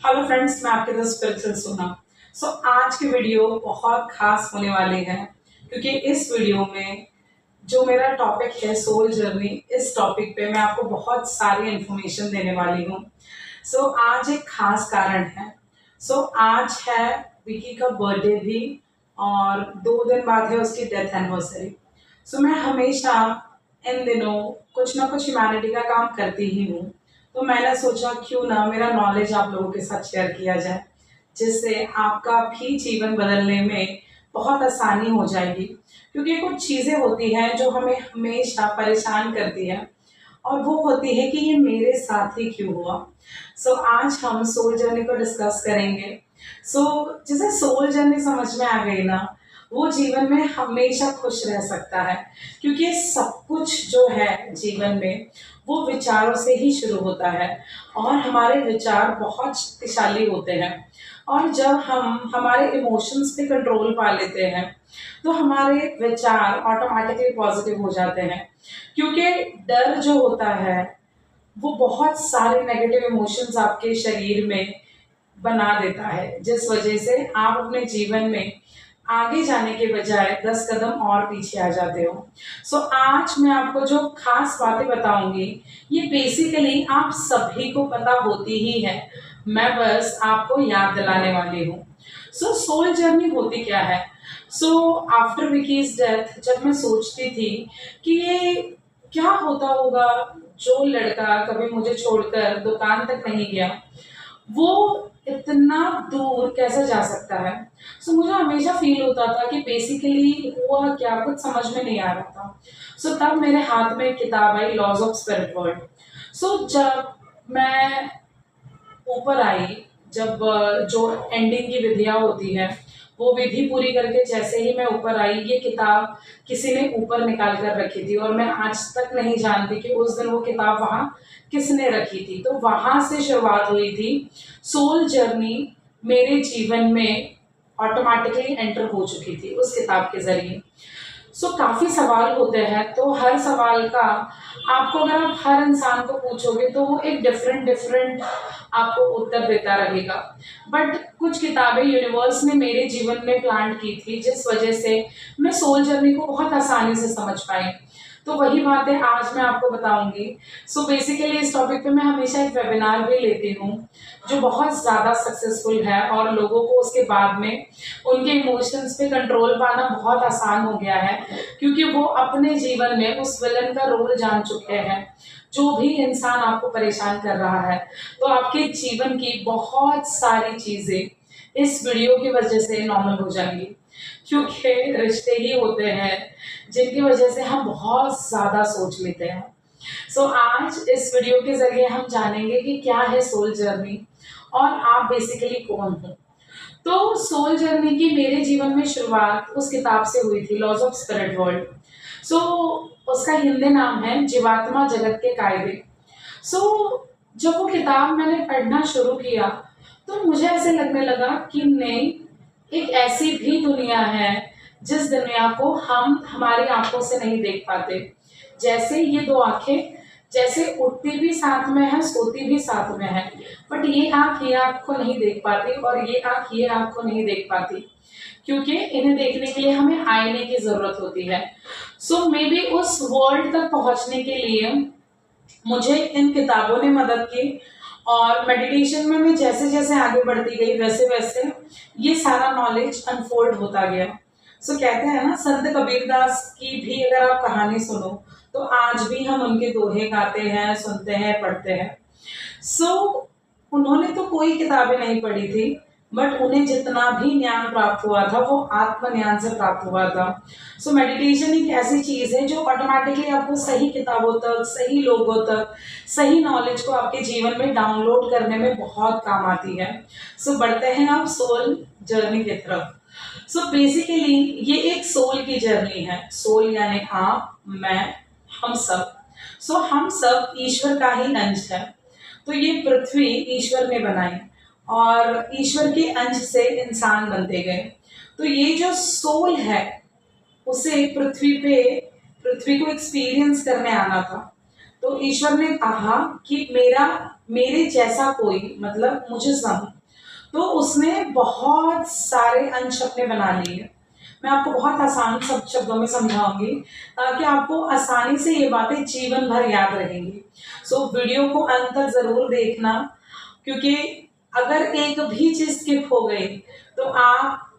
Hello friends, मैं आपके दोस्त स्पिरिचुअल सोना। आज की वीडियो बहुत खास होने वाली है क्योंकि इस वीडियो में जो मेरा टॉपिक है सोल जर्नी, इस टॉपिक पे मैं आपको बहुत सारी इन्फॉर्मेशन देने वाली हूँ। आज एक खास कारण है। आज है विकी का बर्थडे भी और 2 दिन बाद है उसकी डेथ एनिवर्सरी। मैं हमेशा इन दिनों कुछ ना कुछ ह्यूमैनिटी का काम करती ही हूँ। तो मैंने सोचा क्यों ना मेरा नॉलेज आप लोगों के साथ शेयर किया जाए, जिससे आपका भी जीवन बदलने में बहुत आसानी हो जाएगी। क्योंकि कुछ चीज़ें होती हैं जो हमें हमेशा परेशान करती हैं और वो होती है कि ये मेरे साथ ही क्यों हुआ। आज हम सोल जर्नी को डिस्कस करेंगे। जैसे सोल जर्नी समझ में आ गई ना, वो जीवन में हमेशा खुश रह सकता है क्योंकि सब कुछ जो है जीवन में वो विचारों से ही शुरू होता है और हमारे विचार बहुत शक्तिशाली होते हैं। और जब हम हमारे इमोशंस पे कंट्रोल पा लेते हैं तो हमारे विचार ऑटोमेटिकली पॉजिटिव हो जाते हैं। क्योंकि डर जो होता है वो बहुत सारे नेगेटिव इमोशंस आपके शरीर में बना देता है, जिस वजह से आप अपने जीवन में आगे जाने के बजाय 10 कदम और पीछे आ जाते हो। आज मैं आपको जो खास बातें बताऊंगी ये बेसिकली आप सभी को पता होती ही है, मैं बस आपको याद दिलाने वाली हूँ। सोल जर्नी होती क्या है? आफ्टर विकीज डेथ जब मैं सोचती थी कि ये क्या होता होगा, जो लड़का कभी मुझे छोड़कर दुकान तक नहीं गया वो इतना दूर कैसे जा सकता है। मुझे हमेशा फील होता था कि बेसिकली हुआ क्या, कुछ समझ में नहीं आ रहा था। तब मेरे हाथ में एक किताब आई, लॉज ऑफ स्पिरिट वर्ल्ड। जब मैं ऊपर आई, जब जो एंडिंग की विधियां होती है वो विधि पूरी करके जैसे ही मैं ऊपर आई, ये किताब किसी ने ऊपर निकाल कर रखी थी और मैं आज तक नहीं जानती कि उस दिन वो किताब वहाँ किसने रखी थी। तो वहाँ से शुरुआत हुई थी सोल जर्नी, मेरे जीवन में ऑटोमेटिकली एंटर हो चुकी थी उस किताब के जरिए। काफी सवाल होते हैं, तो हर सवाल का आपको, अगर आप हर इंसान को पूछोगे तो वो एक डिफरेंट डिफरेंट आपको उत्तर देता रहेगा। बट कुछ किताबें यूनिवर्स ने मेरे जीवन में प्लांट की थी जिस वजह से मैं सोल जर्नी को बहुत आसानी से समझ पाई। तो वही बातें आज मैं आपको बताऊंगी। बेसिकली इस टॉपिक पे मैं हमेशा एक वेबिनार भी लेती हूँ जो बहुत ज़्यादा सक्सेसफुल है और लोगों को उसके बाद में उनके इमोशंस पे कंट्रोल पाना बहुत आसान हो गया है, क्योंकि वो अपने जीवन में उस विलन का रोल जान चुके हैं। जो भी इंसान आपको परेशान कर रहा है, तो आपके जीवन की बहुत सारी चीज़ें इस वीडियो की वजह से नॉर्मल हो जाएंगी। क्योंकि रिश्ते ही होते हैं जिनकी वजह से हम बहुत ज़्यादा सोच लेते हैं। आज इस वीडियो के जरिए हम जानेंगे कि क्या है सोल जर्नी और आप बेसिकली कौन हो। तो सोल जर्नी की मेरे जीवन में शुरुआत उस किताब से हुई थी, लॉज ऑफ स्पिरिट वर्ल्ड। उसका हिंदी नाम है जीवात्मा जगत के कायदे। जब वो किताब मैंने पढ़ना शुरू किया तो मुझे ऐसे लगने लगा कि नहीं, एक ऐसी भी दुनिया है जिस दुनिया को हम हमारी आंखों से नहीं देख पाते। जैसे ये दो आंखें जैसे उठती भी साथ में है, सोती भी साथ में है, बट ये आंख को नहीं देख पाती और ये आंख को नहीं देख पाती, क्योंकि इन्हें देखने के लिए हमें आईने की जरूरत होती है। मे बी उस वर्ल्ड तक पहुंचने के लिए मुझे इन किताबों ने मदद की और मेडिटेशन में मैं जैसे जैसे आगे बढ़ती गई वैसे वैसे ये सारा नॉलेज अनफोल्ड होता गया। कहते हैं ना, संत कबीरदास की भी अगर आप कहानी सुनो तो आज भी हम उनके दोहे गाते हैं, सुनते हैं, पढ़ते हैं। उन्होंने तो कोई किताबें नहीं पढ़ी थी, बट उन्हें जितना भी ज्ञान प्राप्त हुआ था वो आत्मज्ञान से प्राप्त हुआ था। मेडिटेशन एक ऐसी चीज है जो ऑटोमेटिकली आपको सही किताबों तक, सही लोगों तक, सही नॉलेज को आपके जीवन में डाउनलोड करने में बहुत काम आती है। बढ़ते हैं आप सोल जर्नी की तरफ। बेसिकली ये एक सोल की जर्नी है। सोल यानी आप, मैं, हम सब। हम सब ईश्वर का ही अंश है। तो ये पृथ्वी ईश्वर ने बनाई और ईश्वर के अंश से इंसान बनते गए। तो ये जो सोल है उसे पृथ्वी को एक्सपीरियंस करने आना था। तो ईश्वर ने कहा कि मेरा मेरे जैसा कोई मतलब मुझे सम, तो उसने बहुत सारे अंश अपने बना लिए। मैं आपको बहुत आसान सब शब्दों में समझाऊंगी ताकि आपको आसानी से ये बातें जीवन भर याद रहेंगी। सो वीडियो को अंत तक जरूर देखना, क्योंकि अगर एक भी चीज स्किप हो गई तो आप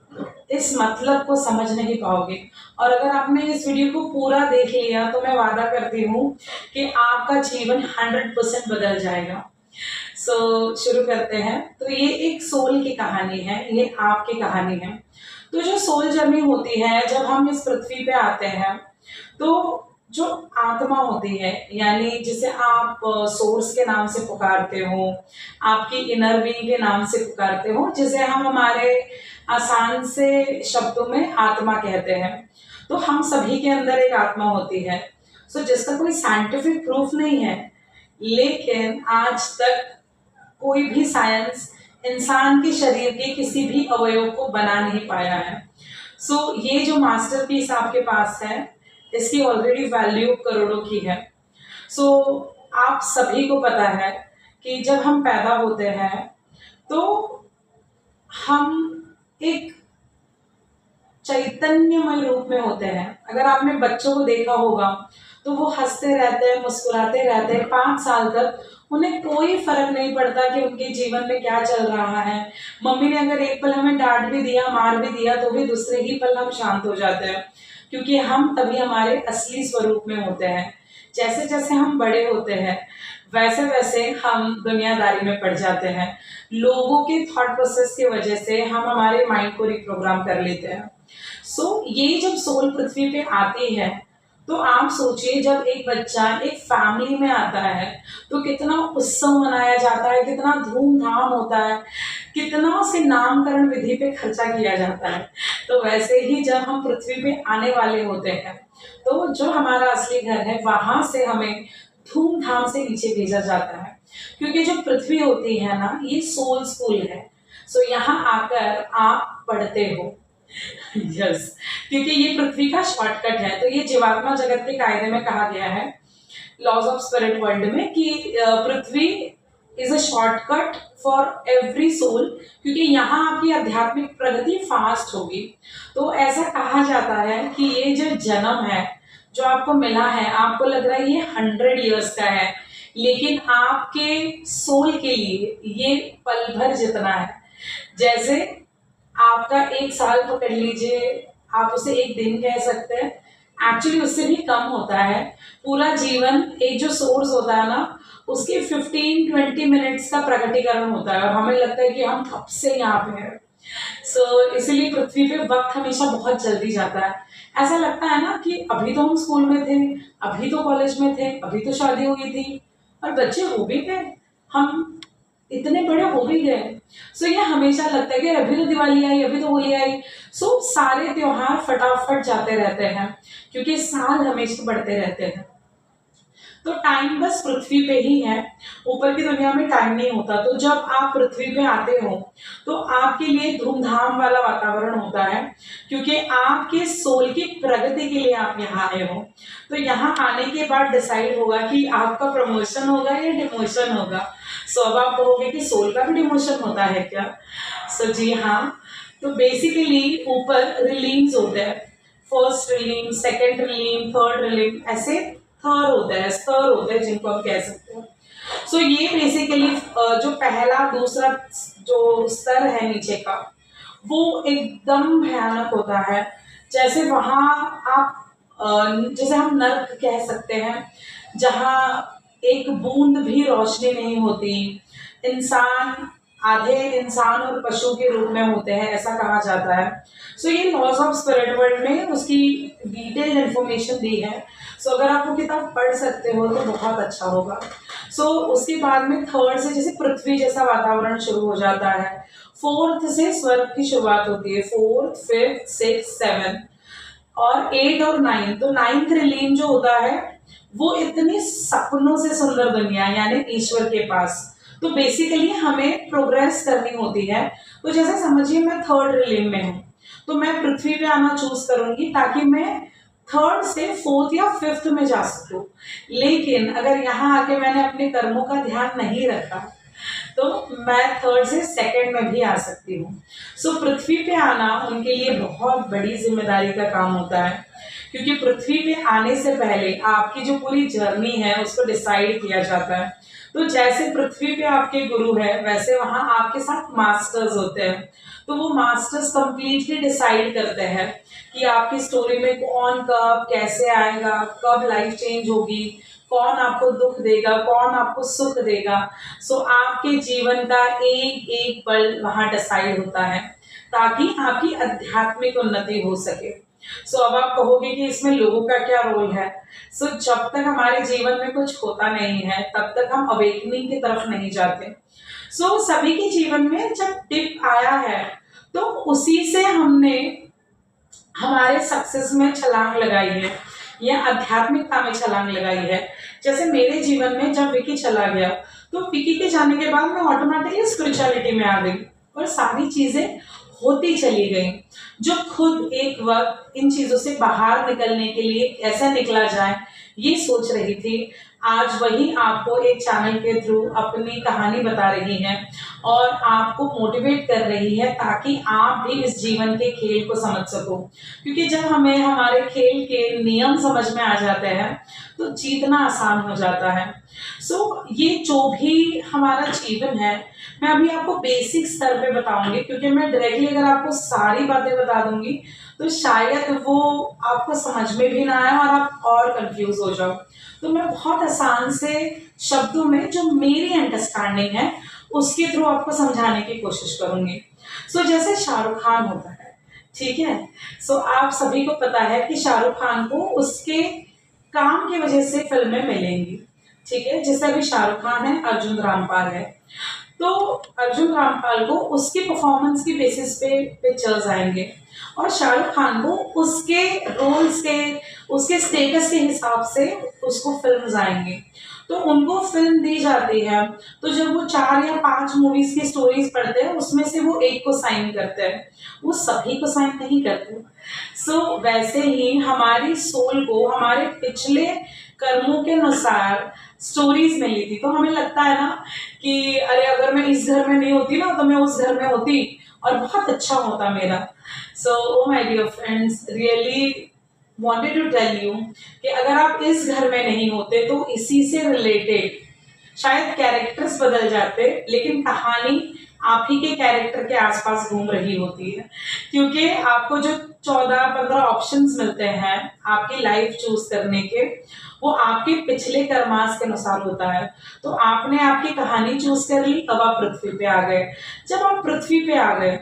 इस मतलब को समझ नहीं पाओगे। और अगर आपने इस वीडियो को पूरा देख लिया तो मैं वादा करती हूँ कि आपका जीवन 100% बदल जाएगा। शुरू करते हैं। तो ये एक सोल की कहानी है, ये आपकी कहानी है। तो जो सोल जर्नी होती है, जब हम इस पृथ्वी पे आते हैं तो जो आत्मा होती है, यानी जिसे आप सोर्स के नाम से पुकारते हो, आपकी इनर बीइंग के नाम से पुकारते हो, जिसे हम हमारे आसान से शब्दों में आत्मा कहते हैं। तो हम सभी के अंदर एक आत्मा होती है। जिसका कोई साइंटिफिक प्रूफ नहीं है, लेकिन आज तक कोई भी साइंस इंसान के शरीर के किसी भी अवयव को बना नहीं पाया है। ये जो मास्टरपीस आपके पास है, इसकी ऑलरेडी वैल्यू करोड़ों की है। आप सभी को पता है कि जब हम पैदा होते हैं तो हम एक चैतन्यमय रूप में होते हैं। अगर आपने बच्चों को देखा होगा तो वो हंसते रहते हैं, मुस्कुराते रहते हैं 5 साल तक। उन्हें कोई फर्क नहीं पड़ता कि उनके जीवन में क्या चल रहा है। मम्मी ने अगर एक पल हमें डांट भी दिया, मार भी दिया, तो भी दूसरे ही पल हम शांत हो जाते हैं, क्योंकि हम तभी हमारे असली स्वरूप में होते हैं। जैसे जैसे हम बड़े होते हैं वैसे वैसे हम दुनियादारी में पड़ जाते हैं। लोगों के थॉट प्रोसेस की वजह से हम हमारे माइंड को रिप्रोग्राम कर लेते हैं। ये जब सोल पृथ्वी पे आती है तो आप सोचिए, जब एक बच्चा एक फैमिली में आता है तो कितना उत्सव मनाया जाता है, कितना धूमधाम होता है, कितना उसके नामकरण विधि पे खर्चा किया जाता है। तो वैसे ही जब हम पृथ्वी पे आने वाले होते हैं तो जो हमारा असली घर है वहां से हमें धूमधाम से नीचे भेजा जाता है, क्योंकि जो पृथ्वी होती है ना, ये सोल स्कूल है। यहाँ आकर आप पढ़ते हो। यस, क्योंकि ये पृथ्वी का शॉर्टकट है। तो ये जीवात्मा जगत के कायदे में कहा गया है, लॉज ऑफ स्पिरिट वर्ल्ड में, कि Prithvi is a shortcut for every soul, क्योंकि यहाँ आपकी आध्यात्मिक प्रगति फास्ट होगी। तो ऐसा कहा जाता है कि ये जो जन्म है जो आपको मिला है, आपको लग रहा है ये 100 ईयर्स का है, लेकिन आपके सोल के लिए ये पल भर जितना है। जैसे आपका 1 साल पकड़ लीजिए, आप उसे एक दिन कह सकते हैं, एक्चुअली उससे भी कम होता है। पूरा जीवन एक जो सोर्स होता है ना, उसके 15-20 मिनट्स का प्रकटीकरण होता है, और हमें लगता है कि हम कब से यहाँ पे हैं। इसीलिए पृथ्वी पे वक्त हमेशा बहुत जल्दी जाता है। ऐसा लगता है ना कि अभी तो हम स्कूल में थे, अभी तो कॉलेज में थे, अभी तो शादी हुई थी और बच्चे हो भी गए, हम इतने बड़े हो भी गए। ये हमेशा लगता है कि अभी तो दिवाली आई, अभी तो होली आई। सारे त्योहार फटाफट जाते रहते हैं, क्योंकि साल हमेशा बढ़ते रहते हैं। तो टाइम बस पृथ्वी पे ही है, ऊपर की दुनिया में टाइम नहीं होता। तो जब आप पृथ्वी पे आते हो तो आपके लिए धूमधाम वाला वातावरण होता है, क्योंकि आपके सोल की प्रगति के लिए आप यहाँ आए हो। तो यहाँ आने के बाद डिसाइड होगा कि आपका प्रमोशन होगा या डिमोशन होगा। अब आप कहोगे कि सोल का भी डिमोशन होता है क्या? जी हाँ। तो बेसिकली ऊपर रिलीम्स होते हैं, first realm, second realm, third realm, ऐसे थर होता है, स्तर होता है जिनको आप कह सकते हो। ये बेसिकली जो पहला दूसरा जो स्तर है नीचे का, वो एकदम भयानक होता है। जैसे वहाँ आप जैसे हम नर्क कह सकते हैं, जहाँ एक बूंद भी रोशनी नहीं होती। इंसान आधे इंसान और पशु के रूप में होते हैं, ऐसा कहा जाता है। ये लॉज ऑफ स्पिरिट वर्ल्ड में उसकी डिटेल्ड इंफॉर्मेशन दी है। अगर आप वो किताब पढ़ सकते हो तो बहुत अच्छा होगा। उसके बाद में थर्ड से जैसे पृथ्वी जैसा वातावरण शुरू हो जाता है। फोर्थ से स्वर्ग की शुरुआत होती है, 4th, 5th, 6th, 7th और 8 और 9। तो 9th रिलीम जो होता है वो इतनी सपनों से सुंदर दुनिया, यानी ईश्वर के पास। तो बेसिकली हमें प्रोग्रेस करनी होती है। तो जैसे समझिए मैं थर्ड रिलीम में हूँ, तो मैं पृथ्वी पे आना चूज करूंगी ताकि मैं थर्ड से फोर्थ या फिफ्थ में जा सकूं। लेकिन अगर यहाँ आके मैंने अपने कर्मों का ध्यान नहीं रखा तो मैं थर्ड से सेकंड में भी आ सकती हूँ। सो पृथ्वी पे आना उनके लिए बहुत बड़ी जिम्मेदारी का काम होता है, क्योंकि पृथ्वी पे आने से पहले आपकी जो पूरी जर्नी है उसको डिसाइड किया जाता है। तो जैसे पृथ्वी पे आपके गुरु है, वैसे वहां आपके साथ मास्टर्स होते हैं। तो वो मास्टर्स कंप्लीटली डिसाइड करते हैं कि आपकी स्टोरी में कौन कब कैसे आएगा, कब लाइफ चेंज होगी, कौन आपको दुख देगा, कौन आपको सुख देगा। सो आपके जीवन का एक एक पल वहां डिसाइड होता है, ताकि आपकी आध्यात्मिक उन्नति हो सके। सो अब आप कहोगे कि इसमें लोगों का क्या रोल है। सो जब तक हमारे जीवन में कुछ होता नहीं है तब तक हम अवेकनिंग की तरफ नहीं जाते। सो सभी के जीवन में जब टिप आया है तो उसी से हमने हमारे सक्सेस में छलांग लगाई है या आध्यात्मिकता में छलांग लगाई है। जैसे मेरे जीवन में जब विकी चला गया तो विकी के जाने के बाद मैं ऑटोमेटिकली स्पिरिचुअलिटी में आ गई और सारी चीजें होती चली गई। जो खुद एक वक्त इन चीजों से बाहर निकलने के लिए कैसे निकला जाए ये सोच रही थी, आज वही आपको एक चैनल के थ्रू अपनी कहानी बता रही है और आपको मोटिवेट कर रही है, ताकि आप भी इस जीवन के खेल को समझ सको। क्योंकि जब हमें हमारे खेल के नियम समझ में आ जाते हैं तो जीतना आसान हो जाता है। सो ये जो भी हमारा जीवन है, मैं अभी आपको बेसिक स्तर पे बताऊंगी, क्योंकि मैं डायरेक्टली अगर आपको सारी बातें बता दूंगी तो शायद वो आपको समझ में भी ना आए और आप और कंफ्यूज हो जाओ। तो मैं बहुत आसान से शब्दों में जो मेरी अंडरस्टैंडिंग है उसके थ्रू आपको समझाने की कोशिश करूंगी। सो जैसे शाहरुख खान होता है, ठीक है। सो आप सभी को पता है कि शाहरुख खान को उसके काम की वजह से फिल्में मिलेंगी, ठीक है। जैसे अभी शाहरुख खान है, अर्जुन रामपाल है, तो अर्जुन रामपाल को उसके परफॉर्मेंस की बेसिस पे पिक्चर्स आएंगे और शाहरुख खान को उसके रोल्स के, उसके स्टेटस के हिसाब से उसको फिल्म्स आएंगे। तो उनको फिल्म दी जाती है, तो जब वो 4 या 5 मूवीज की स्टोरीज पढ़ते हैं उसमें से वो एक को साइन करते हैं, वो सभी को साइन नहीं करते। सो वैसे ही हमारी सोल को हमारे पिछले कर्मों के अनुसार स्टोरीज मिली थी। तो हमें लगता है ना कि अरे अगर मैं इस घर में नहीं होती ना तो मैं उस घर में होती और बहुत अच्छा होता मेरा। So my dear friends, really wanted to tell you कि अगर आप इस घर में नहीं होते तो इसी से रिलेटेड शायद कैरेक्टर्स बदल जाते, लेकिन कहानी आप ही के कैरेक्टर के आसपास घूम रही होती है। क्योंकि आपको जो 14-15 ऑप्शंस मिलते हैं आपकी लाइफ चूज करने के, वो आपके पिछले कर्मास के अनुसार होता है। तो आपने आपकी कहानी चूज कर ली, अब आप पृथ्वी पे आ गए। जब आप पृथ्वी पे आ गए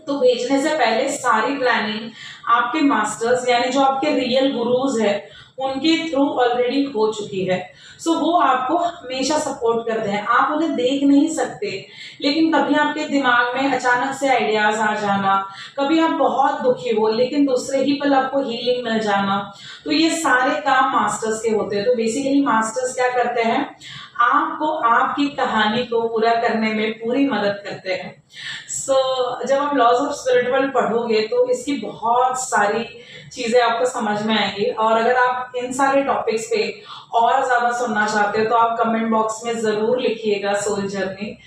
तो भेजने से पहले सारी प्लानिंग आपके मास्टर्स यानी जो आपके रियल गुरुज है उनके थ्रू ऑलरेडी हो चुकी है। सो वो आपको हमेशा सपोर्ट करते हैं। आप उन्हें देख नहीं सकते, लेकिन कभी आपके दिमाग में अचानक से आइडियाज आ जाना, कभी आप बहुत दुखी हो लेकिन दूसरे ही पल आपको हीलिंग मिल जाना, तो ये सारे काम मास्टर्स के होते हैं। तो बेसिकली मास्टर्स क्या करते हैं, आपको आपकी कहानी को पूरा करने में पूरी मदद करते हैं। जब आप लॉज ऑफ स्पिरिट वर्ल्ड पढ़ोगे तो इसकी बहुत सारी चीजें आपको समझ में आएंगी। और अगर आप इन सारे टॉपिक्स पे और ज्यादा सुनना चाहते हो तो आप कमेंट बॉक्स में जरूर लिखिएगा सोल जर्नी।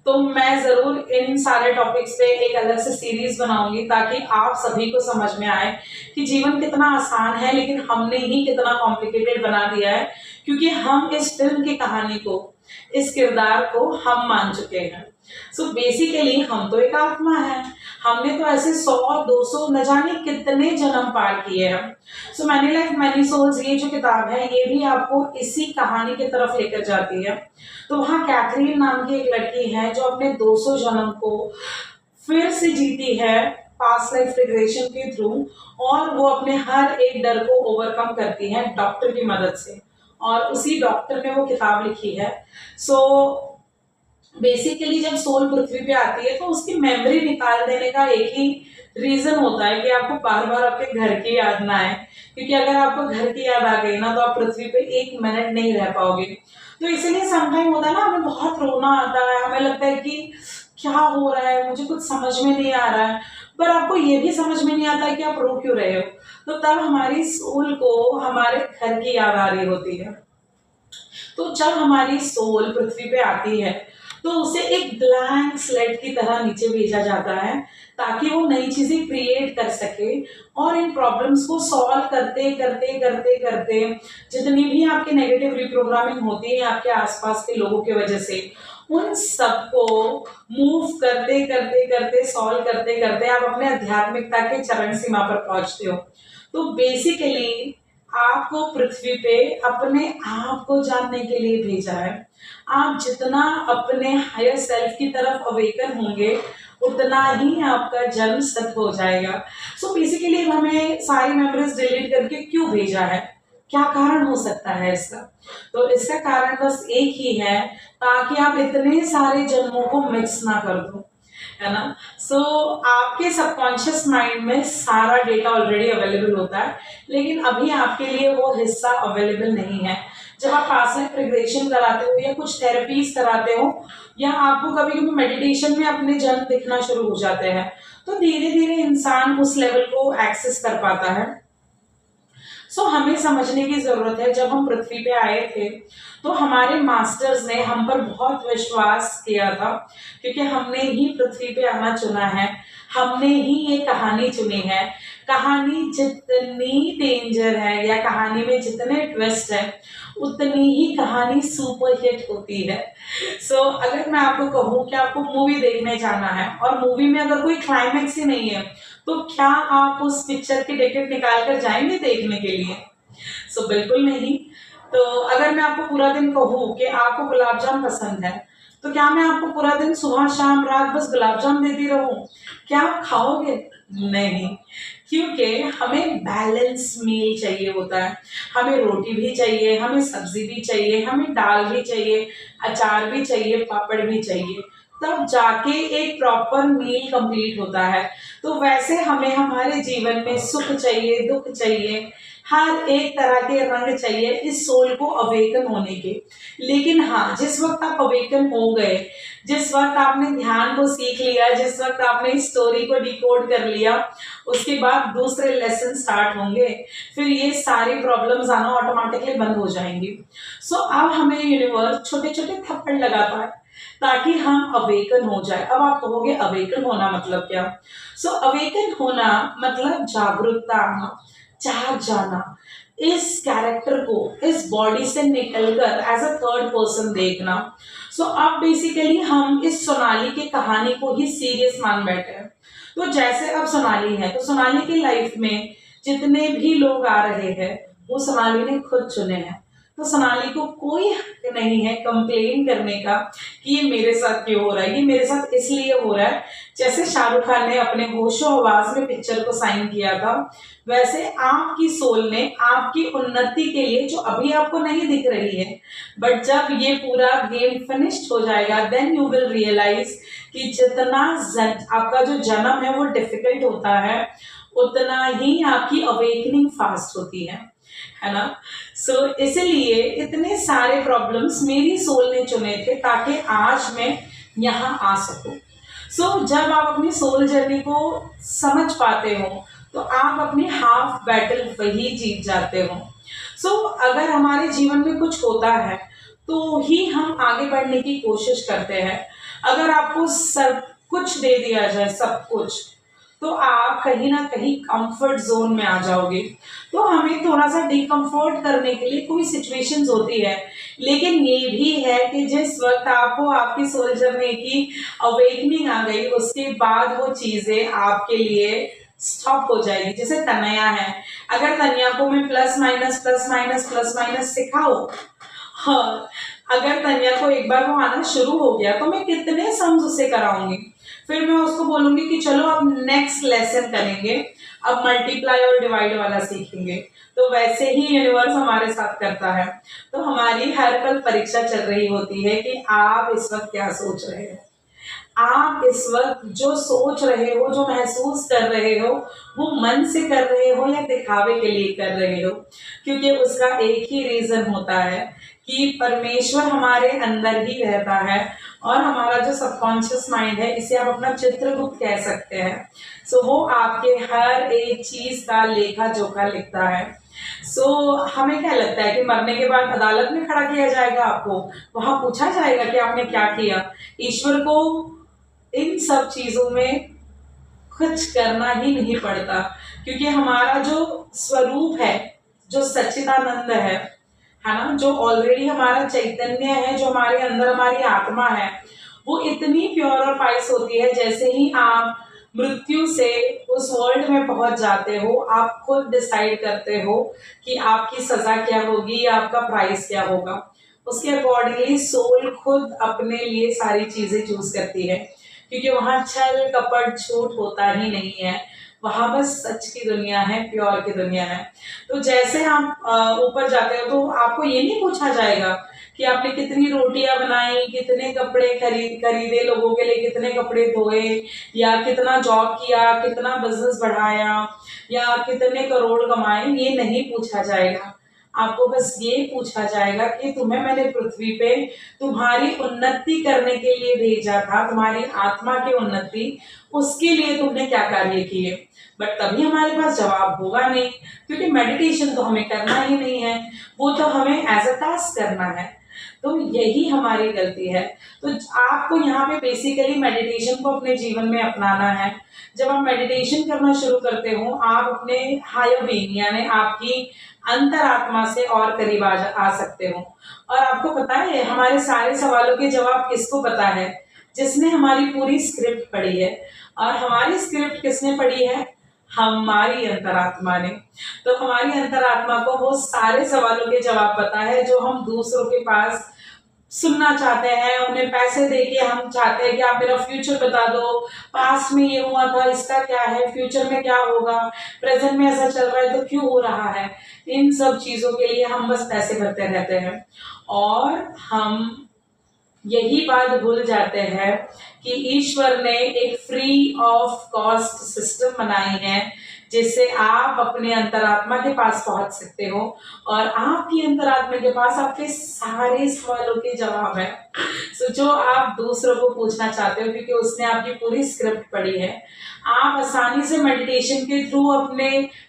तो मैं जरूर इन सारे टॉपिक्स पे एक अलग से सीरीज बनाऊंगी, ताकि आप सभी को समझ में आए कि जीवन कितना आसान है लेकिन हमने ही कितना कॉम्प्लिकेटेड बना दिया है, क्योंकि हम इस फिल्म की कहानी को, इस किरदार को हम मान चुके हैं। सो बेसिकली हम तो एक आत्मा है, हमने तो ऐसे 100-200 न जाने कितने जन्म पार किए हैं। So many life many souls, ये जो किताब है ये भी आपको इसी कहानी की तरफ लेकर जाती है। तो वहाँ कैथरीन नाम की एक लड़की है जो अपने 200 जन्म को फिर से जीती है पास्ट लाइफ रिग्रेशन के थ्रू, और वो अपने हर एक डर को ओवरकम करती है डॉक्टर की मदद से, और उसी डॉक्टर ने वो किताब लिखी है। सो बेसिकली जब सोल पृथ्वी पे आती है तो उसकी मेमोरी निकाल देने का एक ही रीजन होता है कि आपको बार बार आपके घर की याद ना आए, क्योंकि अगर आपको घर की याद आ गई ना तो आप पृथ्वी पे 1 मिनट नहीं रह पाओगे। तो इसीलिए समटाइम होता है ना, हमें बहुत रोना आता है, हमें लगता है कि क्या हो रहा है, मुझे कुछ समझ में नहीं आ रहा है, पर आपको ये भी समझ में नहीं आता कि आप रो क्यों रहे हो। तो तब हमारी सोल को हमारे घर की याद आ रही होती है। तो जब हमारी सोल पृथ्वी पे आती है तो उसे एक ब्लैंक स्लेट की तरह नीचे भेजा जाता है, ताकि वो नई चीजें क्रिएट कर सके और इन प्रॉब्लम्स को सॉल्व करते करते करते करते जितनी भी आपकी नेगेटिव रिप्रोग्रामिंग होती है आपके आसपास के लोगों की वजह से, उन सबको मूव करते करते करते सॉल्व करते करते आप अपने आध्यात्मिकता के चरण सीमा पर पहुंचते हो। तो बेसिकली आपको पृथ्वी पे अपने आप को जानने के लिए भेजा है। आप जितना अपने हायर सेल्फ की तरफ अवेकन होंगे उतना ही आपका जन्म सत हो जाएगा। सो बेसिकली हमें सारी मेमोरीज डिलीट करके क्यों भेजा है, क्या कारण हो सकता है इसका? तो इसका कारण बस एक ही है, ताकि आप इतने सारे जन्मों को मिक्स ना कर दो, है ना। सो आपके सबकॉन्शियस माइंड में सारा डेटा ऑलरेडी अवेलेबल होता है, लेकिन अभी आपके लिए वो हिस्सा अवेलेबल नहीं है। जब आप पास्ट लाइफ रिग्रेशन कराते हो या कुछ थेरेपीज कराते हो या आपको कभी कभी मेडिटेशन में अपने जन्म दिखना शुरू हो जाते हैं, तो धीरे धीरे इंसान उस लेवल को एक्सेस कर पाता है। हमें समझने की जरूरत है, जब हम पृथ्वी पे आए थे तो हमारे मास्टर्स ने हम पर बहुत विश्वास किया था, क्योंकि हमने ही पृथ्वी पे आना चुना है, हमने ही ये कहानी चुनी है। कहानी जितनी डेंजर है या कहानी में जितने ट्विस्ट है उतनी ही कहानी सुपर हिट होती है। अगर मैं आपको कहूँ कि आपको मूवी देखने जाना है और मूवी में अगर कोई क्लाइमैक्स ही नहीं है, तो क्या आप उस पिक्चर की टिकट निकाल कर जाएंगे देखने के लिए? बिल्कुल नहीं। तो अगर मैं आपको पूरा दिन कहूँ कि आपको गुलाब जाम पसंद है, तो क्या मैं आपको पूरा दिन सुबह शाम रात बस गुलाब जाम देती रहूं? क्या आप खाओगे? नहीं, क्योंकि हमें बैलेंस मील चाहिए होता है। हमें रोटी भी चाहिए, हमें सब्जी भी चाहिए, हमें दाल भी चाहिए, अचार भी चाहिए, पापड़ भी चाहिए, तब जाके एक प्रॉपर मील कंप्लीट होता है। तो वैसे हमें हमारे जीवन में सुख चाहिए, दुख चाहिए, हर एक तरह के रंग चाहिए इस सोल को अवेकन होने के। लेकिन हाँ, जिस वक्त आप अवेकन हो गए, जिस वक्त आपने ध्यान को सीख लिया, जिस वक्त आपने इस स्टोरी को डिकोड कर लिया, उसके बाद दूसरे लेसन स्टार्ट होंगे, फिर ये सारी प्रॉब्लम्स आना ऑटोमेटिकली बंद हो जाएंगी। अब हमें यूनिवर्स छोटे छोटे थप्पड़ लगाता है ताकि हम अवेकन हो जाए। अब आप कहोगे अवेकन होना मतलब क्या? अवेकन होना मतलब जागरूकता आना, जाग जाना, इस कैरेक्टर को इस बॉडी से निकलकर एज अ थर्ड पर्सन देखना। अब बेसिकली हम इस सोनाली की कहानी को ही सीरियस मान बैठे हैं। तो जैसे अब सोनाली है, तो सोनाली की लाइफ में जितने भी लोग आ रहे हैं वो सोनाली ने खुद चुने हैं। तो सोनाली को कोई हक नहीं है कंप्लेन करने का कि ये मेरे साथ क्यों हो रहा है, ये मेरे साथ इसलिए हो रहा है। जैसे शाहरुख खान ने अपने होशो आवाज में पिक्चर को साइन किया था, वैसे आपकी सोल ने आपकी उन्नति के लिए, जो अभी आपको नहीं दिख रही है, बट जब ये पूरा गेम फिनिश्ड हो जाएगा देन यू विल रियलाइज कि जितना आपका जो जन्म है वो डिफिकल्ट होता है, उतना ही आपकी अवेकनिंग फास्ट होती है ना। इसलिए इतने सारे प्रॉब्लम्स मेरी सोल ने चुने थे ताकि आज मैं यहाँ आ सकूं। जब आप अपनी सोल जर्नी को समझ पाते हो तो आप अपनी हाफ बैटल वही जीत जाते हो। अगर हमारे जीवन में कुछ होता है तो ही हम आगे बढ़ने की कोशिश करते हैं। अगर आपको सब कुछ दे दिया जाए, सब कुछ, तो आप कहीं ना कहीं कंफर्ट जोन में आ जाओगे। तो हमें थोड़ा सा डिकम्फर्ट करने के लिए कोई सिचुएशंस होती है, लेकिन ये भी है कि जिस वक्त आपको आपकी सोल जर्नी की अवेकनिंग आ गई उसके बाद वो चीजें आपके लिए स्टॉप हो जाएगी। जैसे तनया है, अगर तनया को मैं plus minus plus minus plus minus सिखाऊं, हाँ, अगर तन्या को एक बार वो आना शुरू हो गया तो मैं कितने सम्स उसे कराऊंगी। फिर मैं उसको बोलूंगी कि चलो अब नेक्स्ट लेसन करेंगे, अब मल्टीप्लाई और डिवाइड वाला सीखेंगे। तो वैसे ही यूनिवर्स हमारे साथ करता है। तो हमारी हर पल परीक्षा चल रही होती है कि आप इस वक्त क्या सोच रहे हैं, आप इस वक्त जो सोच रहे हो, जो महसूस कर रहे हो, वो मन से कर रहे हो या दिखावे के लिए कर रहे हो, क्योंकि उसका एक ही रीजन होता है कि परमेश्वर हमारे अंदर ही रहता है और हमारा जो सबकॉन्शियस माइंड है, इसे आप अपना चित्रगुप्त कह सकते हैं। सो वो आपके हर एक चीज का लेखा जोखा लिखता है। हमें क्या लगता है कि मरने के बाद अदालत में खड़ा किया जाएगा, आपको वहां पूछा जाएगा कि आपने क्या किया? ईश्वर को इन सब चीजों में कुछ करना ही नहीं पड़ता, क्योंकि हमारा जो स्वरूप है, जो सच्चिदानंद है ना, जो ऑलरेडी हमारा चैतन्य है, जो हमारे अंदर हमारी आत्मा है, वो इतनी प्योर और पाइस होती है। जैसे ही आप मृत्यु से उस वर्ल्ड में पहुंच जाते हो, आप खुद डिसाइड करते हो कि आपकी सजा क्या होगी या आपका प्राइस क्या होगा। उसके अकॉर्डिंगली सोल खुद अपने लिए सारी चीजें चूज करती है, क्योंकि वहां छल कपट झूठ होता ही नहीं है। वहां बस सच की दुनिया है, प्योर की दुनिया है। तो जैसे आप ऊपर जाते हो तो आपको ये नहीं पूछा जाएगा कि आपने कितनी रोटियां बनाई, कितने कपड़े खरीदे, लोगों के लिए कितने कपड़े धोए, या कितना जॉब किया, कितना बिजनेस बढ़ाया, या कितने करोड़ कमाए। ये नहीं पूछा जाएगा। आपको बस ये पूछा जाएगा कि तुम्हें मैंने पृथ्वी पे तुम्हारी उन्नति करने के लिए भेजा था, तुम्हारी आत्मा की उन्नति, उसके लिए तुमने क्या कार्य किए। बट तभी हमारे पास जवाब होगा नहीं, क्योंकि मेडिटेशन तो हमें करना ही नहीं है, वो तो हमें एज अ टास्क करना है। तो यही हमारी गलती है। तो आपको यहाँ पे बेसिकली मेडिटेशन को अपने जीवन में अपनाना है। जब आप मेडिटेशन करना शुरू करते हो, आप अपने हायर बीइंग यानी आपकी अंतरात्मा से और करीब आ सकते हो। और आपको पता है, हमारे सारे सवालों के जवाब किसको पता है? जिसने हमारी पूरी स्क्रिप्ट पढ़ी है। और हमारी स्क्रिप्ट किसने पढ़ी है? हमारी अंतरात्मा ने। तो हमारी अंतरात्मा को वो सारे सवालों के जवाब पता है जो हम दूसरों के पास सुनना चाहते हैं। उन्हें पैसे देके हम चाहते हैं कि आप मेरा फ्यूचर बता दो, पास्ट में ये हुआ था, इसका क्या है, फ्यूचर में क्या होगा, प्रेजेंट में ऐसा चल रहा है तो क्यों हो रहा है। इन सब चीजों के लिए हम बस पैसे भरते रहते हैं, और हम यही बात भूल जाते हैं कि ईश्वर ने एक फ्री ऑफ कॉस्ट सिस्टम बनाई है, जिससे आप अपने अंतरात्मा के पास पहुंच सकते हो, और आपकी अंतरात्मा के पास आपके सारे सवालों के जवाब है। जो आप दूसरों को पूछना चाहते हो, क्योंकि उसने आपकी पूरी स्क्रिप्ट पढ़ी है। आप आसानी से मेडिटेशन के थ्रू अपने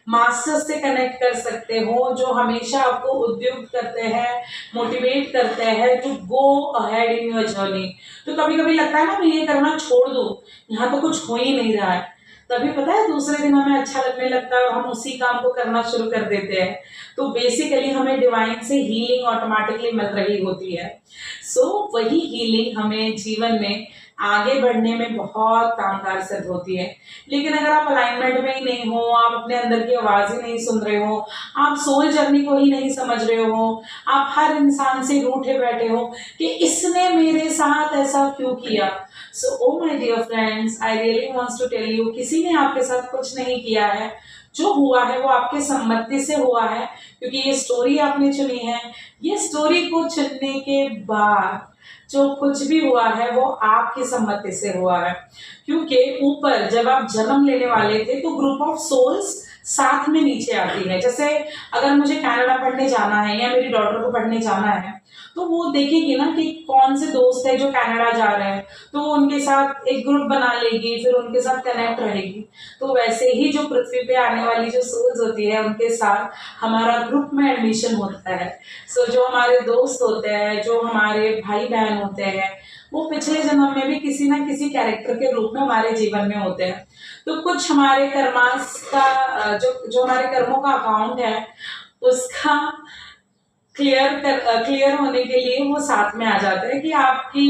मास्टर से कनेक्ट कर सकते हो, जो हमेशा आपको उद्युक्त करते हैं, मोटिवेट करते हैं to go ahead in your journey. तो कभी कभी लगता है ना, मैं ये करना छोड़ दूं, यहाँ तो कुछ हो ही नहीं रहा है, तभी पता है दूसरे दिन हमें अच्छा लगने लगता है और हम उसी काम को करना शुरू कर देते हैं। तो बेसिकली हमें डिवाइन से हीलिंग ऑटोमेटिकली मिल रही होती है। वही हीलिंग हमें जीवन में आगे बढ़ने में बहुत कामगार सिद्ध होती है। लेकिन अगर आप अलाइनमेंट में ही नहीं हो, आप अपने अंदर की आवाज ही नहीं सुन रहे हो, आप सोल जर्नी को ही नहीं समझ रहे हो, आप हर इंसान से रूठे बैठे हो कि इसने मेरे साथ ऐसा क्यों किया। Oh my dear friends, I really wants to tell you, किसी ने आपके साथ कुछ नहीं किया है। जो हुआ है वो आपके सम्मति से हुआ है, क्योंकि ये स्टोरी आपने चुनी है। ये स्टोरी को चुनने के बाद जो कुछ भी हुआ है वो आपकी सम्मति से हुआ है, क्योंकि ऊपर जब आप जन्म लेने वाले थे तो ग्रुप ऑफ सोल्स साथ में नीचे आती है। जैसे अगर मुझे कनाडा पढ़ने जाना है या मेरी डॉटर को पढ़ने जाना है, तो वो देखेगी ना कि कौन से दोस्त है जो कनाडा जा रहे हैं, तो वो उनके साथ एक ग्रुप बना लेगी, फिर उनके साथ कनेक्ट रहेगी। तो वैसे ही जो पृथ्वी पे आने वाली जो सोल्स होती है, उनके साथ हमारा ग्रुप में एडमिशन होता है। जो हमारे दोस्त होते हैं, जो हमारे भाई बहन होते हैं, वो पिछले जन्म में भी किसी ना किसी कैरेक्टर के रूप में हमारे जीवन में होते हैं। तो कुछ हमारे कर्मास का जो हमारे कर्मों का अकाउंट है, उसका क्लियर होने के लिए वो साथ में आ जाता है कि आपकी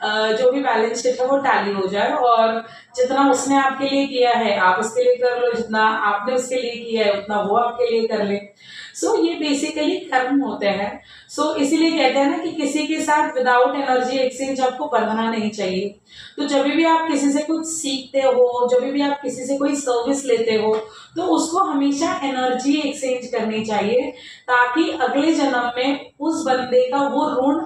जो भी बैलेंस शीट है वो टैली हो जाए, और जितना उसने आपके लिए किया है आप उसके लिए कर लो, जितना आपने उसके लिए किया है उतना वो आपके लिए कर ले। ये बेसिकली कर्म होते हैं। इसीलिए कहते हैं ना कि किसी के साथ विदाउट एनर्जी एक्सचेंज आपको बंधना नहीं चाहिए। तो जब भी आप किसी से कुछ सीखते हो, जब भी आप किसी से कोई सर्विस लेते हो, तो उसको हमेशा एनर्जी एक्सचेंज करनी चाहिए, ताकि अगले जन्म में उस बंदे का वो ऋण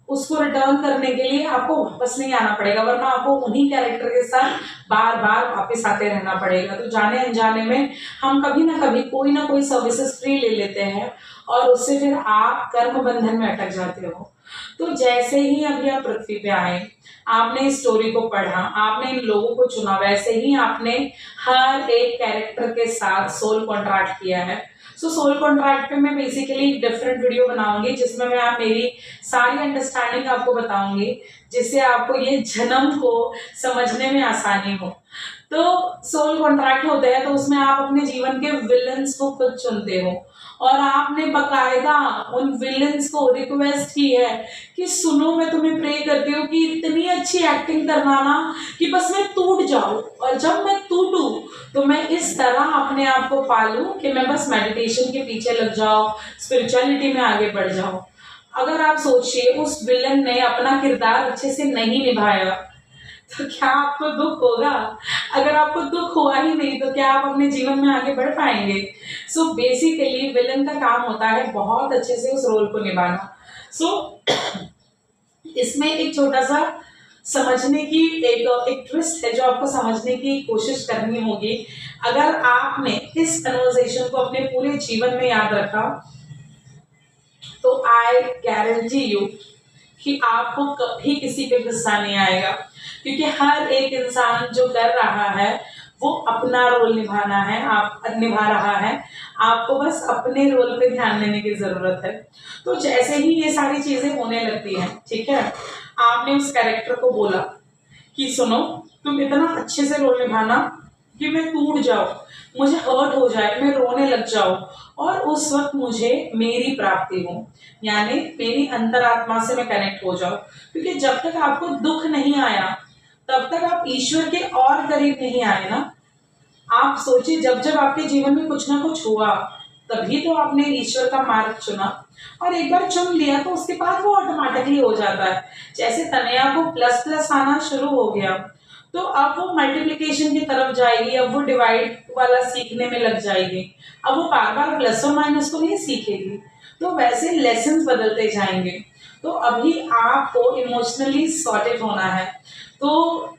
उसको रिटर्न करने के लिए आपको वापस नहीं आना पड़ेगा, वरना आपको उन्हीं कैरेक्टर के साथ बार बार वापस आते रहना पड़ेगा। तो जाने अनजाने में हम कभी ना कभी कोई ना कोई सर्विसेज फ्री ले लेते हैं और उससे फिर आप कर्म बंधन में अटक जाते हो। तो जैसे ही अभी आप पृथ्वी पे आए, आपने इस स्टोरी को पढ़ा, आपने इन लोगों को चुना, वैसे ही आपने हर एक कैरेक्टर के साथ सोल कॉन्ट्रैक्ट किया है। सो सोल कॉन्ट्रैक्ट पे मैं बेसिकली डिफरेंट वीडियो बनाऊंगी जिसमें मैं आप मेरी सारी अंडरस्टैंडिंग आपको बताऊंगी, जिससे आपको ये जन्म को समझने में आसानी हो। तो सोल कॉन्ट्रैक्ट होते हैं तो उसमें आप अपने जीवन के विलन्स को खुद चुनते हो और आपने बकायदा उन विलन्स को रिक्वेस्ट की है कि सुनो, मैं तुम्हें प्रे करती हूँ कि इतनी अच्छी एक्टिंग करना ना कि बस मैं टूट जाऊं, और जब मैं टूटूं तो मैं इस तरह अपने आप को पालूं कि मैं बस मेडिटेशन के पीछे लग जाऊं, स्पिरिचुअलिटी में आगे बढ़ जाऊं। अगर आप सोचिए उस विलन ने अपना किरदार अच्छे से नहीं निभाया तो क्या आपको दुख होगा? अगर आपको दुख हुआ ही नहीं तो क्या आप अपने जीवन में आगे बढ़ पाएंगे? सो बेसिकली विलन का काम होता है बहुत अच्छे से उस रोल को निभाना। सो इसमें एक छोटा सा समझने की एक ट्विस्ट है जो आपको समझने की कोशिश करनी होगी। अगर आपने इस कन्वर्सेशन को अपने पूरे जीवन में याद रखा तो आई गारंटी यू कि आपको कभी किसी पे गुस्सा नहीं आएगा, क्योंकि हर एक इंसान जो कर रहा है वो अपना रोल निभाना है, आप निभा रहा है, आपको बस अपने रोल पे ध्यान देने की जरूरत है। तो जैसे ही ये सारी चीजें होने लगती हैं, ठीक है, आपने उस कैरेक्टर को बोला कि सुनो, तुम इतना अच्छे से रोल निभाना कि मैं टूट जाऊं, मुझे हर्ट हो जाए, मैं रोने लग जाऊं और उस वक्त मुझे मेरी प्राप्ति हो, यानी मेरी अंतरात्मा से मैं कनेक्ट हो जाऊं। क्योंकि जब तक आपको दुख नहीं आया तब तक आप ईश्वर के और करीब नहीं आए ना। आप सोचिए, जब जब आपके जीवन में कुछ ना कुछ हुआ तभी तो आपने ईश्वर का मार्ग चुना, और एक बार चुन लिया तो उसके बाद वो ऑटोमेटिकली हो जाता है। जैसे तनया को प्लस प्लस आना शुरू हो गया तो अब वो मल्टीप्लिकेशन की तरफ जाएगी, अब वो डिवाइड वाला सीखने में लग जाएगी, अब वो बार बार प्लस और माइनस को नहीं सीखेगी। तो वैसे लेसन बदलते जाएंगे। तो अभी आपको इमोशनली सॉर्टेड होना है। तो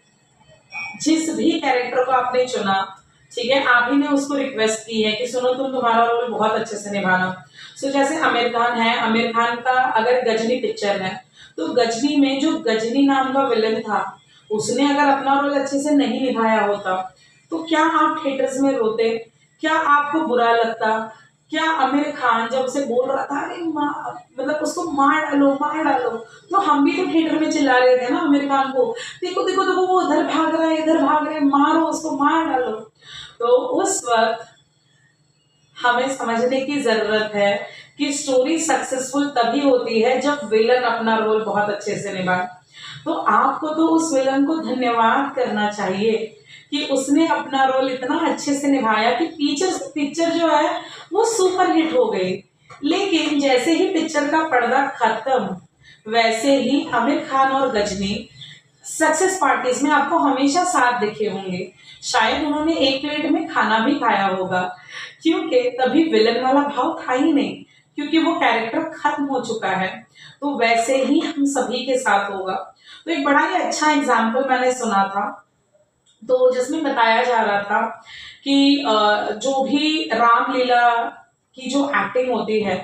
जिस भी कैरेक्टर को आपने चुना, ठीक है, आप ही ने उसको रिक्वेस्ट की है कि सुनो, तुम्हारा रोल बहुत अच्छे से निभाना। सो जैसे आमिर खान है, आमिर खान का अगर गजनी पिक्चर है तो गजनी में जो गजनी नाम का विलन था उसने अगर अपना रोल अच्छे से नहीं निभाया होता तो क्या आप थिएटर्स में रोते? क्या आपको बुरा लगता? क्या आमिर खान जब से बोल रहा था अरे मतलब उसको मार डालो मार डालो, तो हम भी तो थिएटर में चिल्ला रहे थे ना आमिर खान को, देखो देखो देखो वो उधर भाग रहा है इधर भाग रहा है, मारो उसको मार डालो। तो उस वक्त हमें समझने की जरूरत है कि स्टोरी सक्सेसफुल तभी होती है जब विलन अपना रोल बहुत अच्छे से निभाए। तो आपको तो उस विलन को धन्यवाद करना चाहिए कि उसने अपना रोल इतना अच्छे से निभाया कि पिक्चर जो है वो सुपर हिट हो गई। लेकिन जैसे ही पिक्चर का पर्दा खत्म वैसे ही आमिर खान और गजनी सक्सेस पार्टीज में आपको हमेशा साथ दिखे होंगे। शायद उन्होंने एक प्लेट में खाना भी खाया होगा, क्योंकि तभी विलन वाला भाव था ही नहीं, क्योंकि वो कैरेक्टर खत्म हो चुका है। तो वैसे ही हम सभी के साथ होगा। तो एक बड़ा ही अच्छा एग्जाम्पल मैंने सुना था, तो जिसमें बताया जा रहा था कि जो भी रामलीला की जो एक्टिंग होती है,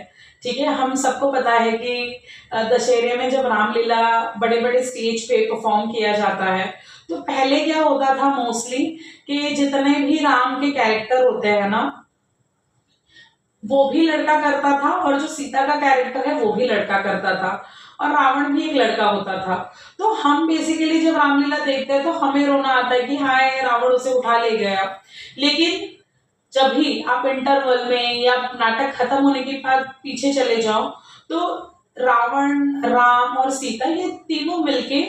ठीक है, हम सबको पता है कि दशहरे में जब रामलीला बड़े बड़े स्टेज पे परफॉर्म किया जाता है तो पहले क्या होता था मोस्टली कि जितने भी राम के कैरेक्टर होते हैं ना वो भी लड़का करता था, और जो सीता का कैरेक्टर है वो भी लड़का करता था, और रावण भी एक लड़का होता था। तो हम बेसिकली जब रामलीला देखते हैं तो हमें रोना आता है कि हाय रावण उसे उठा ले गया। लेकिन जब भी आप इंटरवल में या नाटक खत्म होने के बाद पीछे चले जाओ तो रावण, राम और सीता ये तीनों मिलके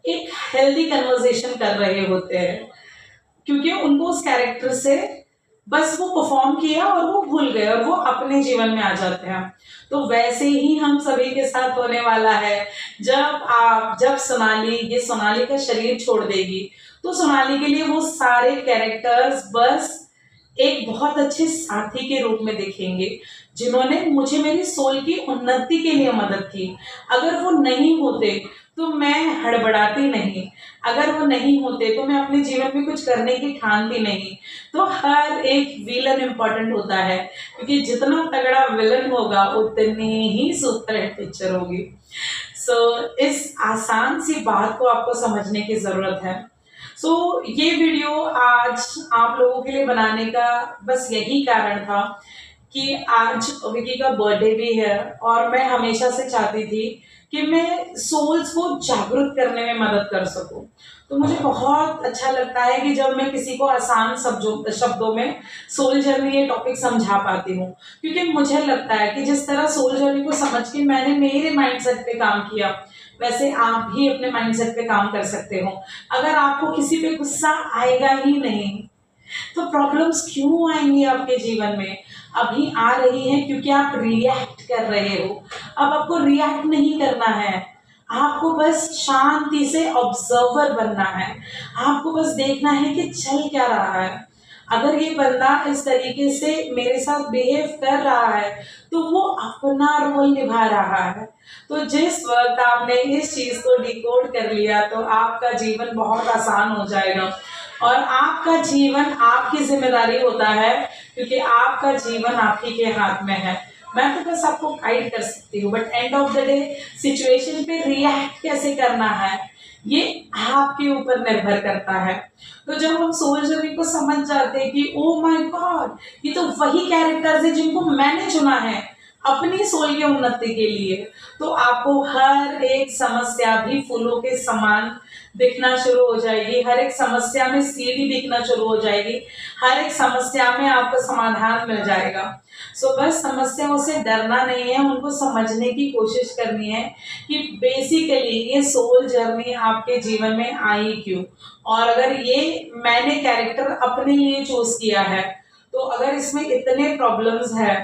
एक हेल्दी कन्वर्सेशन कर रहे होते हैं, क्योंकि उनको उस कैरेक्टर से बस वो परफॉर्म किया और वो भूल गए और वो अपने जीवन में आ जाते हैं। तो वैसे ही हम सभी के साथ होने वाला है। जब सोनाली का शरीर छोड़ देगी तो सोनाली के लिए वो सारे कैरेक्टर्स बस एक बहुत अच्छे साथी के रूप में देखेंगे, जिन्होंने मुझे मेरी सोल की उन्नति के लिए मदद की। अगर वो नहीं होते तो मैं हड़बड़ाती नहीं, अगर वो नहीं होते तो मैं अपने जीवन में कुछ करने की ठानती नहीं। तो हर एक विलन इम्पोर्टेंट होता है, क्योंकि जितना तगड़ा विलन होगा उतनी ही सुपरहिट पिक्चर होगी। सो इस आसान सी बात को आपको समझने की ज़रूरत है। ये वीडियो आज आप लोगों के लिए बनाने का बस यही कारण था कि आज विकी का बर्थडे भी है, और मैं हमेशा से चाहती थी कि मैं सोल्स को जागरूक करने में मदद कर सकूं। तो मुझे बहुत अच्छा लगता है कि जब मैं किसी को आसान शब्दों में सोल जर्नी ये टॉपिक समझा पाती हूँ, क्योंकि मुझे लगता है कि जिस तरह सोल जर्नी को समझ के मैंने मेरे माइंडसेट पे काम किया, वैसे आप भी अपने माइंडसेट पे काम कर सकते हो। अगर आपको किसी पे गुस्सा आएगा ही नहीं तो प्रॉब्लम्स क्यों आएंगी आपके जीवन में? अभी आ रही है क्योंकि आप रिएक्ट कर रहे हो। अब आपको रिएक्ट नहीं करना है, आपको बस शांति से ऑब्जर्वर बनना है। आपको बस देखना है कि चल क्या रहा है। अगर ये बंदा इस तरीके से मेरे साथ बिहेव कर रहा है तो वो अपना रोल निभा रहा है। तो जिस वक्त आपने इस चीज को डिकोड कर लिया तो आपका जीवन बहुत आसान हो जाएगा, और आपका जीवन आपकी जिम्मेदारी होता है, क्योंकि आपका जीवन आप ही के हाथ में है। मैं तो बस आपको गाइड कर सकती हूँ, but end of the day situation पे रिएक्ट कैसे करना है ये आपके ऊपर निर्भर करता है। तो जब हम सोल जर्नी को समझ जाते हैं कि ओ माय गॉड, ये तो वही कैरेक्टर्स है जिनको मैंने चुना है अपनी सोल की उन्नति के लिए, तो आपको हर एक समस्या भी फूलों के समान दिखना शुरू हो जाएगी। हर एक समस्या में सीढ़ी दिखना शुरू हो जाएगी। हर एक समस्या में आपको समाधान मिल जाएगा। बस समस्याओं से डरना नहीं है, उनको समझने की कोशिश करनी है कि बेसिकली ये सोल जर्नी आपके जीवन में आई क्यों, और अगर ये मैंने कैरेक्टर अपने लिए चूज किया है तो अगर इसमें इतने प्रॉब्लम्स है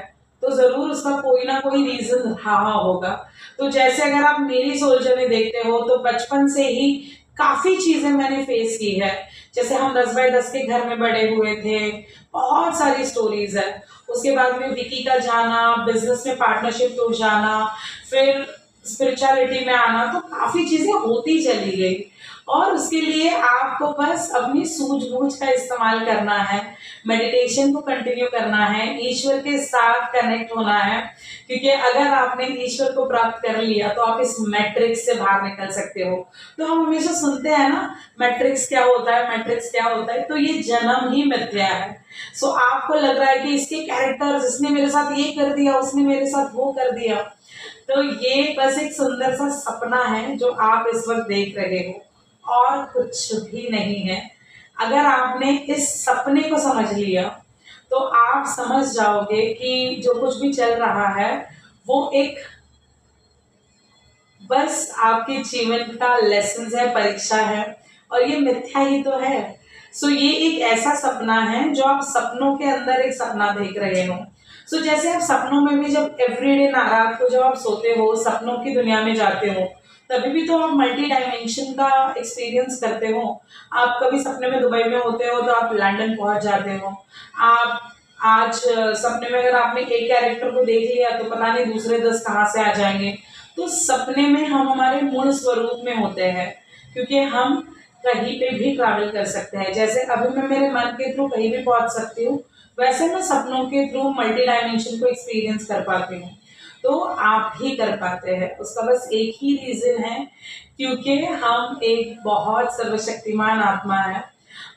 तो जरूर उसका कोई ना कोई रीजन रहा होगा। तो जैसे अगर आप मेरी सोल जर्नी देखते हो तो बचपन से ही काफी चीजें मैंने फेस की है। जैसे हम 10x10 के घर में बड़े हुए थे, बहुत सारी स्टोरीज है। उसके बाद में विकी का जाना, बिजनेस में पार्टनरशिप टूट जाना, फिर स्पिरिचुअलिटी में आना, तो काफी चीजें होती चली गई। और उसके लिए आपको बस अपनी सूझबूझ का इस्तेमाल करना है, मेडिटेशन को कंटिन्यू करना है, ईश्वर के साथ कनेक्ट होना है, क्योंकि अगर आपने ईश्वर को प्राप्त कर लिया तो आप इस मैट्रिक्स से बाहर निकल सकते हो। तो हम हमेशा सुनते हैं ना, मैट्रिक्स क्या होता है, मैट्रिक्स क्या होता है, तो ये जन्म ही मिथ्या है। आपको लग रहा है कि इसके कैरेक्टर्स, इसने मेरे साथ ये कर दिया, उसने मेरे साथ वो कर दिया, तो ये बस एक सुंदर सा सपना है जो आप इस वक्त देख रहे हो, और कुछ भी नहीं है। अगर आपने इस सपने को समझ लिया तो आप समझ जाओगे कि जो कुछ भी चल रहा है वो एक बस आपके जीवन का लेसन है, परीक्षा है, और ये मिथ्या ही तो है। ये एक ऐसा सपना है जो आप सपनों के अंदर एक सपना देख रहे हो। जैसे आप सपनों में भी जब एवरीडे रात को जब आप सोते हो, सपनों की दुनिया में जाते हो, तभी भी तो आप मल्टी डायमेंशन का एक्सपीरियंस करते हो। आप कभी सपने में दुबई में होते हो तो आप लंदन पहुंच जाते हो। आप आज सपने में अगर आपने एक कैरेक्टर को देख लिया तो पता नहीं दूसरे 10 कहाँ से आ जाएंगे। तो सपने में हम हमारे मूल स्वरूप में होते हैं, क्योंकि हम कहीं पे भी ट्रैवल कर सकते हैं। जैसे अभी मैं मेरे मन के थ्रू कहीं भी पहुंच सकती हूँ, वैसे मैं सपनों के थ्रू मल्टी डायमेंशन को एक्सपीरियंस कर पाती हूँ। तो आप भी कर पाते हैं। उसका बस एक ही रीजन है, क्योंकि हम एक बहुत सर्वशक्तिमान आत्मा है,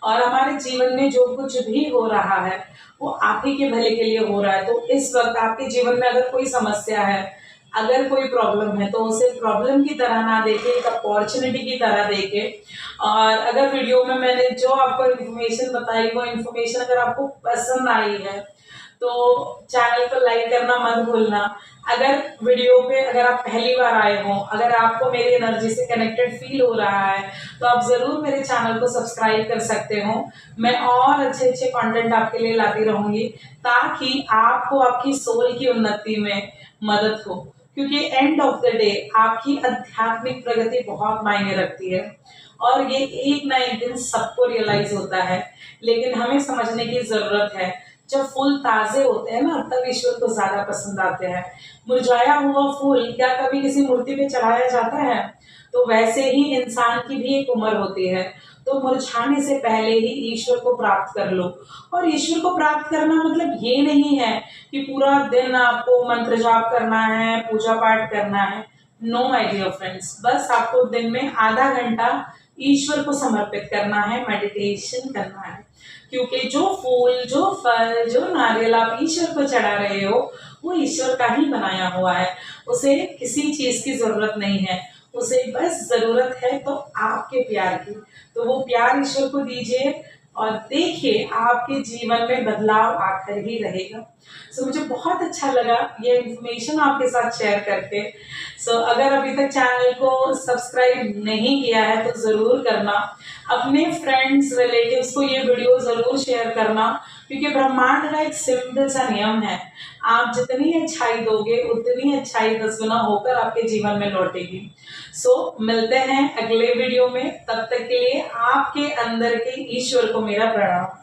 और हमारे जीवन में जो कुछ भी हो रहा है वो आप ही के भले के लिए हो रहा है। तो इस वक्त आपके जीवन में अगर कोई समस्या है, अगर कोई प्रॉब्लम है, तो उसे प्रॉब्लम की तरह ना देखे, एक अपॉर्चुनिटी की तरह देखे। और अगर वीडियो में मैंने जो आपको इन्फॉर्मेशन बताई, वो इन्फॉर्मेशन अगर आपको पसंद आई है तो चैनल को लाइक करना मत भूलना। अगर वीडियो पे अगर आप पहली बार आए हो, अगर आपको मेरी एनर्जी से कनेक्टेड फील हो रहा है, तो आप ज़रूर मेरे चैनल को सब्सक्राइब कर सकते हो। मैं और अच्छे अच्छे कंटेंट आपके लिए लाती रहूँगी, ताकि आपको आपकी सोल की उन्नति में मदद हो, क्योंकि एंड ऑफ द डे आपकी आध्यात्मिक प्रगति बहुत मायने रखती है। और ये एक ना एक दिन सबको रियलाइज होता है, लेकिन हमें समझने की जरूरत है। जब फूल ताजे होते हैं ना, तब ईश्वर को ज्यादा पसंद आते हैं। मुरझाया हुआ फूल क्या कभी किसी मूर्ति पे चढ़ाया जाता है? तो वैसे ही इंसान की भी एक उम्र होती है, तो मुरझाने से पहले ही ईश्वर को प्राप्त कर लो। और ईश्वर को प्राप्त करना मतलब ये नहीं है कि पूरा दिन आपको मंत्र जाप करना है, पूजा पाठ करना है। नो माय डियर फ्रेंड्स, बस आपको दिन में आधा घंटा ईश्वर को समर्पित करना है, मेडिटेशन करना है। क्योंकि जो फूल, जो फल, जो नारियल आप ईश्वर को चढ़ा रहे हो, वो ईश्वर का ही बनाया हुआ है। उसे किसी चीज की जरूरत नहीं है, उसे बस जरूरत है तो आपके प्यार की। तो वो प्यार ईश्वर को दीजिए और देखिए आपके जीवन में बदलाव आकर ही रहेगा। मुझे बहुत अच्छा लगा ये इन्फॉर्मेशन आपके साथ शेयर करके। अगर अभी तक चैनल को सब्सक्राइब नहीं किया है तो जरूर करना। अपने फ्रेंड्स, रिलेटिव्स को ये वीडियो जरूर शेयर करना, क्योंकि ब्रह्मांड का एक सिंपल सा नियम है, आप जितनी अच्छाई दोगे उतनी अच्छाई 10 गुना होकर आपके जीवन में लौटेगी। मिलते हैं अगले वीडियो में, तब तक के लिए आपके अंदर के ईश्वर को मेरा प्रणाम।